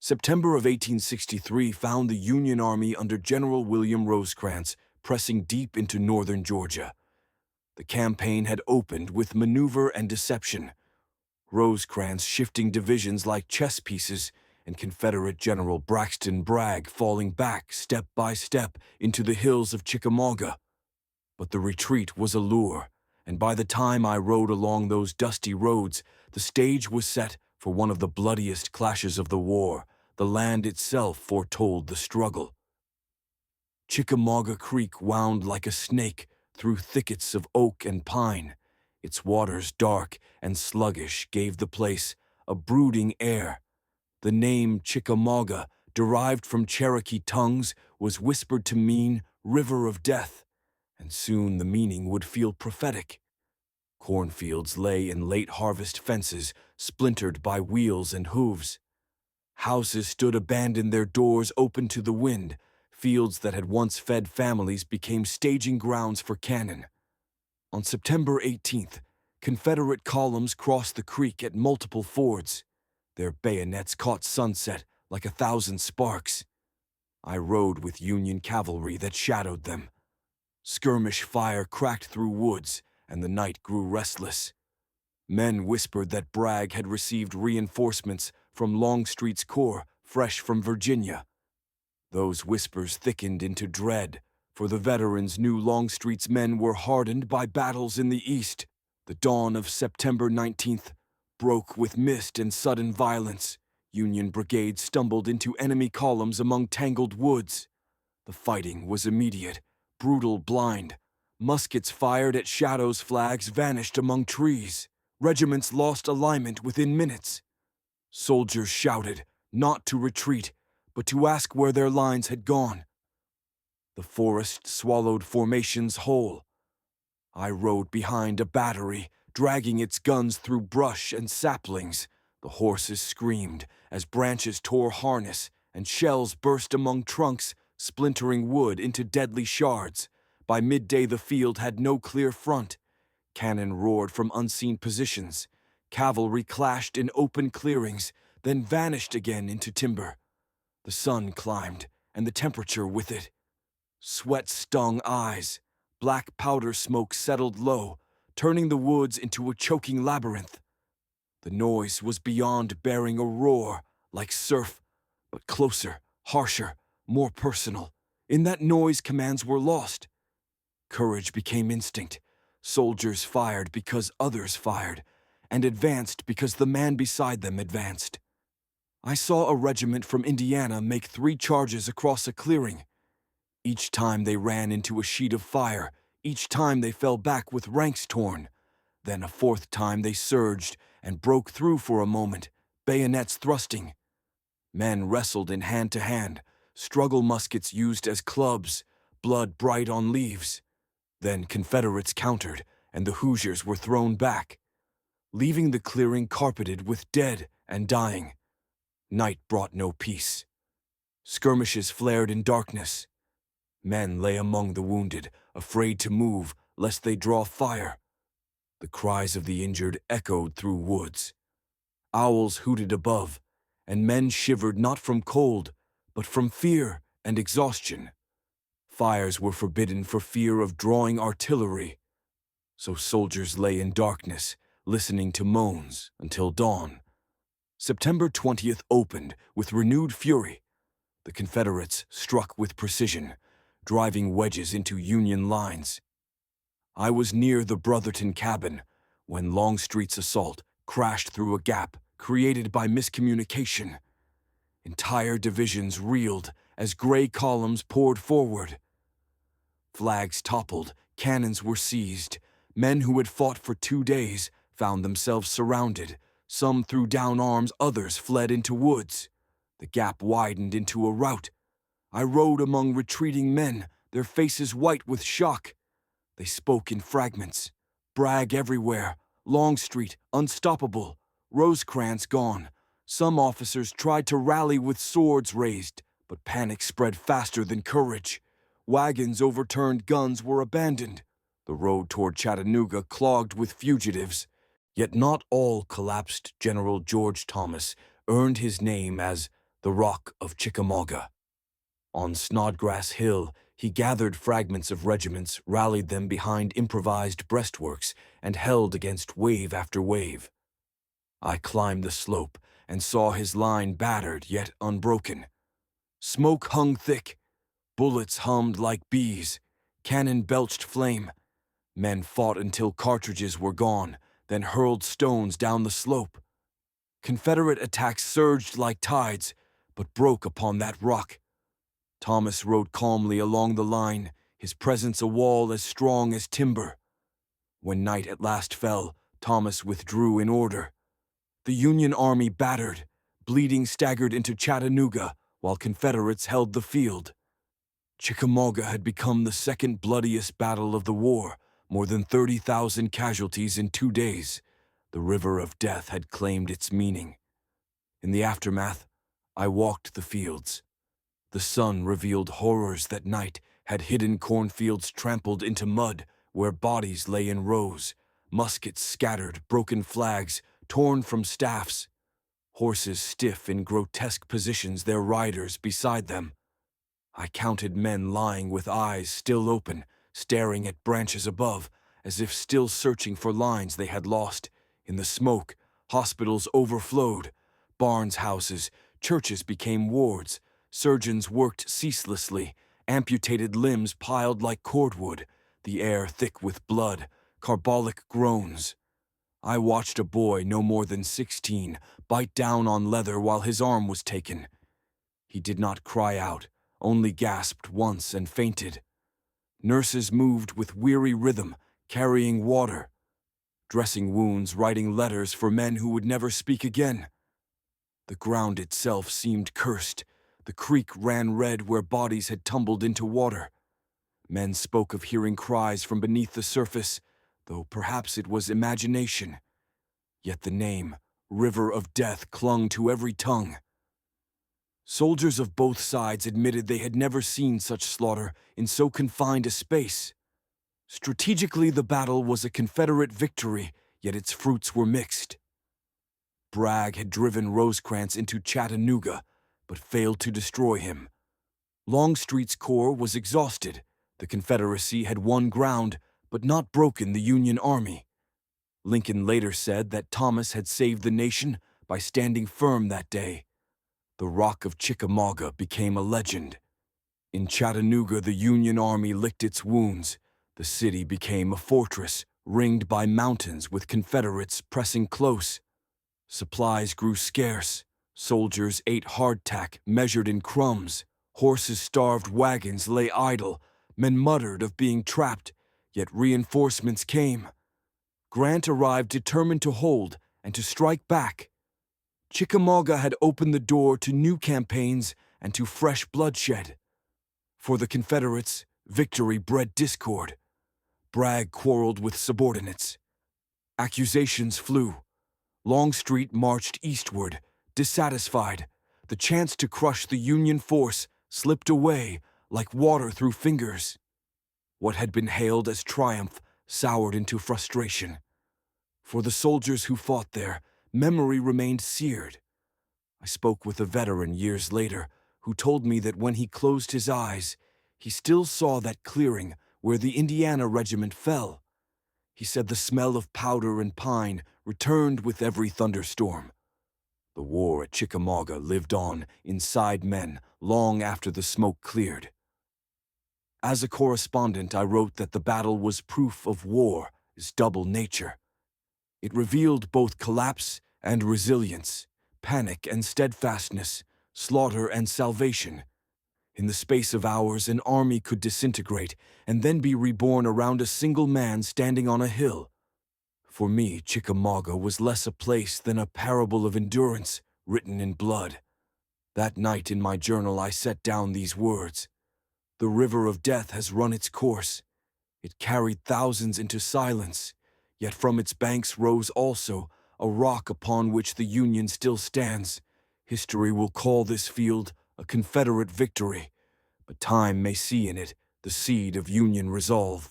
September of 1863 found the Union Army under General William Rosecrans pressing deep into northern Georgia. The campaign had opened with maneuver and deception, Rosecrans shifting divisions like chess pieces, and Confederate General Braxton Bragg falling back step by step into the hills of Chickamauga. But the retreat was a lure, and by the time I rode along those dusty roads, the stage was set for one of the bloodiest clashes of the war. The land itself foretold the struggle. Chickamauga Creek wound like a snake through thickets of oak and pine. Its waters, dark and sluggish, gave the place a brooding air. The name Chickamauga, derived from Cherokee tongues, was whispered to mean River of Death, and soon the meaning would feel prophetic. Cornfields lay in late harvest fences, splintered by wheels and hooves. Houses stood abandoned, their doors open to the wind. Fields that had once fed families became staging grounds for cannon. On September 18th, Confederate columns crossed the creek at multiple fords. Their bayonets caught sunset like 1,000 sparks. I rode with Union cavalry that shadowed them. Skirmish fire cracked through woods, and the night grew restless. Men whispered that Bragg had received reinforcements from Longstreet's corps, fresh from Virginia. Those whispers thickened into dread, for the veterans knew Longstreet's men were hardened by battles in the East. The dawn of September 19th broke with mist and sudden violence. Union brigades stumbled into enemy columns among tangled woods. The fighting was immediate, brutal, blind. Muskets fired at shadows, flags vanished among trees. Regiments lost alignment within minutes. Soldiers shouted, not to retreat, but to ask where their lines had gone. The forest swallowed formations whole. I rode behind a battery, dragging its guns through brush and saplings. The horses screamed as branches tore harness, and shells burst among trunks, splintering wood into deadly shards. By midday the field had no clear front. Cannon roared from unseen positions. Cavalry clashed in open clearings, then vanished again into timber. The sun climbed, and the temperature with it. Sweat stung eyes. Black powder smoke settled low, turning the woods into a choking labyrinth. The noise was beyond bearing a roar, like surf, but closer, harsher, more personal. In that noise, commands were lost. Courage became instinct. Soldiers fired because others fired, and advanced because the man beside them advanced. I saw a regiment from Indiana make 3 charges across a clearing. Each time they ran into a sheet of fire, each time they fell back with ranks torn. Then a 4th time they surged and broke through for a moment, bayonets thrusting. Men wrestled in hand-to-hand, struggle muskets used as clubs, blood bright on leaves. Then Confederates countered, and the Hoosiers were thrown back, leaving the clearing carpeted with dead and dying. Night brought no peace. Skirmishes flared in darkness. Men lay among the wounded, afraid to move lest they draw fire. The cries of the injured echoed through woods. Owls hooted above, and men shivered not from cold, but from fear and exhaustion. Fires were forbidden for fear of drawing artillery. So soldiers lay in darkness, listening to moans until dawn. September 20th opened with renewed fury. The Confederates struck with precision, driving wedges into Union lines. I was near the Brotherton cabin when Longstreet's assault crashed through a gap created by miscommunication. Entire divisions reeled as gray columns poured forward. Flags toppled, cannons were seized. Men who had fought for 2 days found themselves surrounded. Some threw down arms, others fled into woods. The gap widened into a rout. I rode among retreating men, their faces white with shock. They spoke in fragments. Bragg everywhere, Longstreet unstoppable, Rosecrans gone. Some officers tried to rally with swords raised, but panic spread faster than courage. Wagons overturned, guns were abandoned. The road toward Chattanooga clogged with fugitives. Yet not all collapsed. General George Thomas earned his name as the Rock of Chickamauga. On Snodgrass Hill, he gathered fragments of regiments, rallied them behind improvised breastworks, and held against wave after wave. I climbed the slope and saw his line battered yet unbroken. Smoke hung thick, bullets hummed like bees, cannon belched flame. Men fought until cartridges were gone, then hurled stones down the slope. Confederate attacks surged like tides, but broke upon that rock. Thomas rode calmly along the line, his presence a wall as strong as timber. When night at last fell, Thomas withdrew in order. The Union army battered, bleeding staggered into Chattanooga, while Confederates held the field. Chickamauga had become the second bloodiest battle of the war, more than 30,000 casualties in 2 days. The river of death had claimed its meaning. In the aftermath, I walked the fields. The sun revealed horrors that night had hidden cornfields trampled into mud, where bodies lay in rows, muskets scattered, broken flags torn from staffs, horses stiff in grotesque positions, their riders beside them. I counted men lying with eyes still open, staring at branches above, as if still searching for lines they had lost. In the smoke, hospitals overflowed, barns houses, churches became wards, surgeons worked ceaselessly, amputated limbs piled like cordwood, the air thick with blood, carbolic groans. I watched a boy no more than 16 bite down on leather while his arm was taken. He did not cry out, only gasped once and fainted. Nurses moved with weary rhythm, carrying water, dressing wounds, writing letters for men who would never speak again. The ground itself seemed cursed. The creek ran red where bodies had tumbled into water. Men spoke of hearing cries from beneath the surface, though perhaps it was imagination. Yet the name, River of Death, clung to every tongue. Soldiers of both sides admitted they had never seen such slaughter in so confined a space. Strategically, the battle was a Confederate victory, yet its fruits were mixed. Bragg had driven Rosecrans into Chattanooga, but failed to destroy him. Longstreet's corps was exhausted. The Confederacy had won ground, but not broken the Union Army. Lincoln later said that Thomas had saved the nation by standing firm that day. The Rock of Chickamauga became a legend. In Chattanooga, the Union Army licked its wounds. The city became a fortress, ringed by mountains with Confederates pressing close. Supplies grew scarce. Soldiers ate hardtack measured in crumbs. Horses-starved wagons lay idle. Men muttered of being trapped, yet reinforcements came. Grant arrived determined to hold and to strike back. Chickamauga had opened the door to new campaigns and to fresh bloodshed. For the Confederates, victory bred discord. Bragg quarreled with subordinates. Accusations flew. Longstreet marched eastward, dissatisfied. The chance to crush the Union force slipped away like water through fingers. What had been hailed as triumph soured into frustration. For the soldiers who fought there, memory remained seared. I spoke with a veteran years later who told me that when he closed his eyes, he still saw that clearing where the Indiana regiment fell. He said the smell of powder and pine returned with every thunderstorm. The war at Chickamauga lived on inside men long after the smoke cleared. As a correspondent, I wrote that the battle was proof of war's double nature. It revealed both collapse and resilience, panic and steadfastness, slaughter and salvation. In the space of hours, an army could disintegrate and then be reborn around a single man standing on a hill. For me, Chickamauga was less a place than a parable of endurance written in blood. That night in my journal, I set down these words. The river of death has run its course. It carried thousands into silence, yet from its banks rose also a rock upon which the Union still stands. History will call this field a Confederate victory, but time may see in it the seed of Union resolve.